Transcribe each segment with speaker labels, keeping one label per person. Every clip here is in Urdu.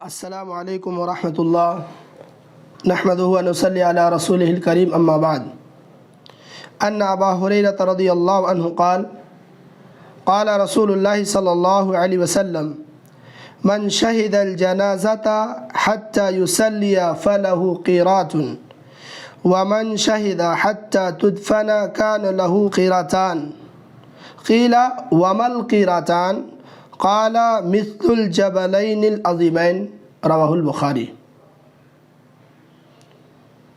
Speaker 1: السلام علیکم ورحمۃ اللہ نحمدہ و نصلی علی رسولہ الکریم اما بعد ان ابا ہریرہ رضی اللہ عنہ قال قال رسول اللہ صلی اللہ علیہ وسلم من شہد الجنازۃ حتی یصلی فلہ قیرات ومن شہد حتی تدفن کان لہ قیراتان قیل وما القیراتان قال مثل الجبلین العظیمین رواہ البخاری۔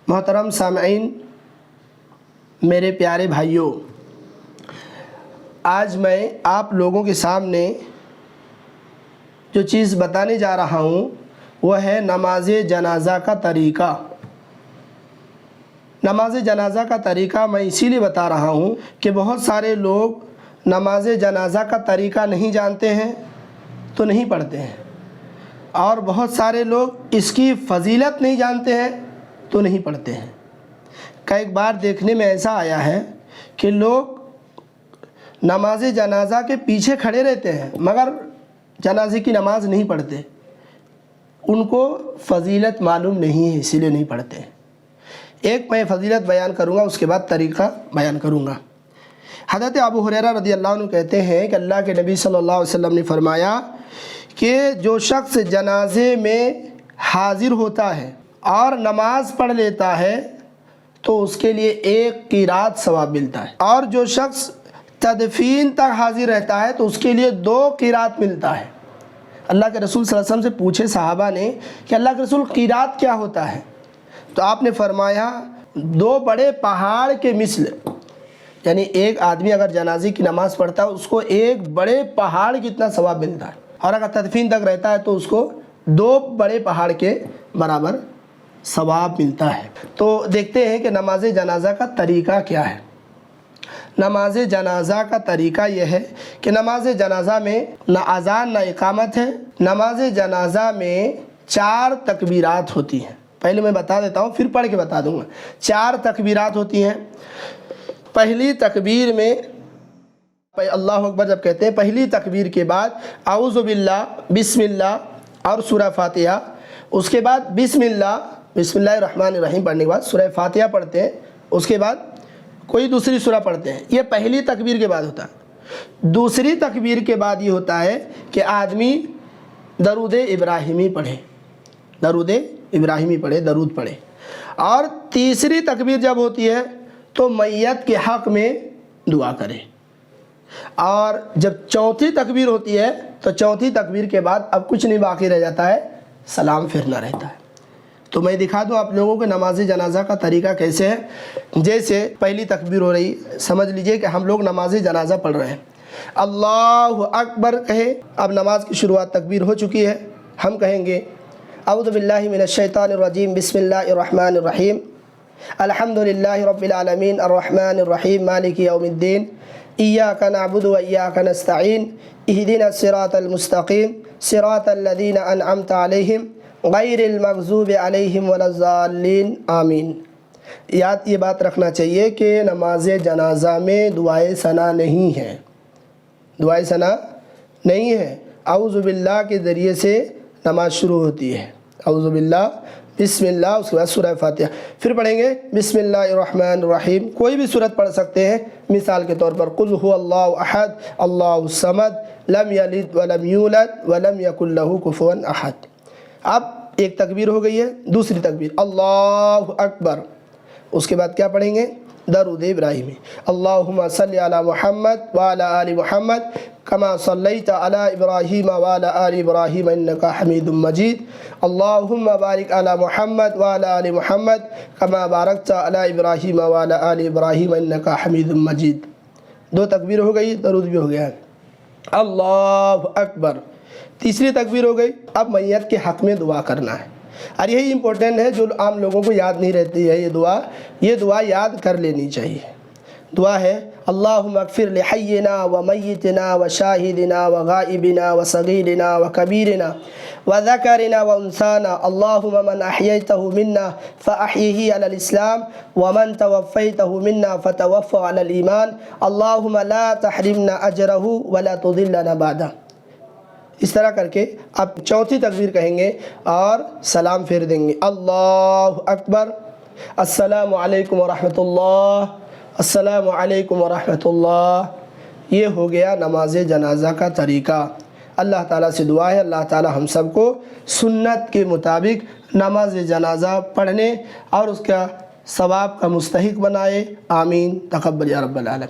Speaker 1: محترم سامعین، میرے پیارے بھائیوں، آج میں آپ لوگوں کے سامنے جو چیز بتانے جا رہا ہوں وہ ہے نماز جنازہ کا طریقہ۔ نماز جنازہ کا طریقہ میں اسی لیے بتا رہا ہوں کہ بہت سارے لوگ نماز جنازہ کا طریقہ نہیں جانتے ہیں تو نہیں پڑھتے ہیں، اور بہت سارے لوگ اس کی فضیلت نہیں جانتے ہیں تو نہیں پڑھتے ہیں۔ کئی بار دیکھنے میں ایسا آیا ہے کہ لوگ نماز جنازہ کے پیچھے کھڑے رہتے ہیں مگر جنازے کی نماز نہیں پڑھتے، ان کو فضیلت معلوم نہیں ہے اسی لیے نہیں پڑھتے ہیں۔ ایک میں فضیلت بیان کروں گا، اس کے بعد طریقہ بیان کروں گا۔ حضرت ابو ہریرہ رضی اللہ عنہ کہتے ہیں کہ اللہ کے نبی صلی اللہ علیہ وسلم نے فرمایا کہ جو شخص جنازے میں حاضر ہوتا ہے اور نماز پڑھ لیتا ہے تو اس کے لیے 1 قیرات ثواب ملتا ہے، اور جو شخص تدفین تک حاضر رہتا ہے تو اس کے لیے 2 قیرات ملتا ہے۔ اللہ کے رسول صلی اللہ علیہ وسلم سے پوچھے صحابہ نے کہ اللہ کے رسول قیرات کیا ہوتا ہے؟ تو آپ نے فرمایا 2 بڑے پہاڑ کے مثل، یعنی ایک آدمی اگر جنازے کی نماز پڑھتا ہے اس کو 1 بڑے پہاڑ کتنا ثواب ملتا ہے، اور اگر تدفین تک رہتا ہے تو اس کو 2 بڑے پہاڑ کے برابر ثواب ملتا ہے۔ تو دیکھتے ہیں کہ نماز جنازہ کا طریقہ کیا ہے۔ نماز جنازہ کا طریقہ یہ ہے کہ نماز جنازہ میں نہ اذان نہ اقامت ہے۔ نماز جنازہ میں 4 تکبیرات ہوتی ہیں، پہلے میں بتا دیتا ہوں پھر پڑھ کے بتا دوں گا۔ 4 تکبیرات ہوتی ہیں۔ پہلی تکبیر میں اللہ اکبر جب کہتے ہیں، پہلی تکبیر کے بعد اعوذ باللہ، بسم اللہ اور سورہ فاتحہ، اس کے بعد بسم اللہ الرحمن الرحیم پڑھنے کے بعد سورہ فاتحہ پڑھتے ہیں، اس کے بعد کوئی دوسری سورہ پڑھتے ہیں۔ یہ پہلی تکبیر کے بعد ہوتا ہے۔ دوسری تکبیر کے بعد یہ ہوتا ہے کہ آدمی درود ابراہیمی پڑھے، درود پڑھے۔ اور تیسری تکبیر جب ہوتی ہے تو میت کے حق میں دعا کرے، اور جب چوتھی تکبیر ہوتی ہے تو چوتھی تکبیر کے بعد اب کچھ نہیں باقی رہ جاتا ہے، سلام پھرنا رہتا ہے۔ تو میں دکھا دوں آپ لوگوں کو نماز جنازہ کا طریقہ کیسے ہے۔ جیسے پہلی تکبیر ہو رہی، سمجھ لیجئے کہ ہم لوگ نماز جنازہ پڑھ رہے ہیں، اللہ اکبر کہیں، اب نماز کی شروعات تکبیر ہو چکی ہے، ہم کہیں گے اعوذ باللہ من الشیطان الرجیم، بسم اللہ الرحمن الرحیم، الحمد للہ رب العالمین، الرحمن الرحیم، مالک یوم الدین، ایاک نعبد و ایاک نستعین، اہدنا الصراط المستقیم، صراط الذین انعمت علیہم غیر المغضوب علیہم ولا الضالین، آمین۔ یہ بات رکھنا چاہیے کہ نماز جنازہ میں دعائے ثنا نہیں ہے، دعائے ثنا نہیں ہے۔ اعوذ باللہ کے ذریعے سے نماز شروع ہوتی ہے، اعوذ باللہ، بسم اللہ، اس کے بعد سورہ فاتحہ، پھر پڑھیں گے بسم اللہ الرحمن الرحیم۔ کوئی بھی سورت پڑھ سکتے ہیں، مثال کے طور پر قل هو اللہ احد اللہ الصمد لم یلد ولم یولد ولم یکن لہ کفوا احد۔ اب ایک تکبیر ہو گئی ہے، دوسری تکبیر اللہ اکبر، اس کے بعد کیا پڑھیں گے؟ درود ابراہیمی، اللہم صلی علی محمد وعلی آل محمد کما صلیت علی ابراہیم وعلی آل ابراہیم انکا حمید مجید، اللہم بارک علی محمد وعلی آل محمد کما بارکت علی ابراہیم وعلی آل ابراہیم انکا حمید مجید۔ 2 تکبیر ہو گئی، درود بھی ہو گیا۔ اللہ اکبر، تیسری تکبیر ہو گئی۔ اب میت کے حق میں دعا کرنا ہے، اور یہی امپورٹنٹ ہے جو عام لوگوں کو یاد نہیں رہتی ہے۔ یہ دعا یاد کر لینی چاہیے۔ دعا ہے اللہم اغفر لحینا و میتنا و شاہدنا و غائبنا و صغیرنا و کبیرنا و ذکرنا و انثانا، اللہم من احییتہ منا فاحیہ علی الاسلام ومن توفیتہ منا فتوفہ علی الایمان، اللہم لا تحرمنا اجرہ ولا تضلنا بعدہ۔ اس طرح کر کے آپ چوتھی تکبیر کہیں گے اور سلام پھیر دیں گے، اللہ اکبر، السلام علیکم ورحمۃ اللہ، السلام علیکم ورحمۃ اللہ۔ یہ ہو گیا نماز جنازہ کا طریقہ۔ اللہ تعالیٰ سے دعا ہے اللہ تعالیٰ ہم سب کو سنت کے مطابق نماز جنازہ پڑھنے اور اس کا ثواب کا مستحق بنائے، آمین، تقبل یا رب العالمین۔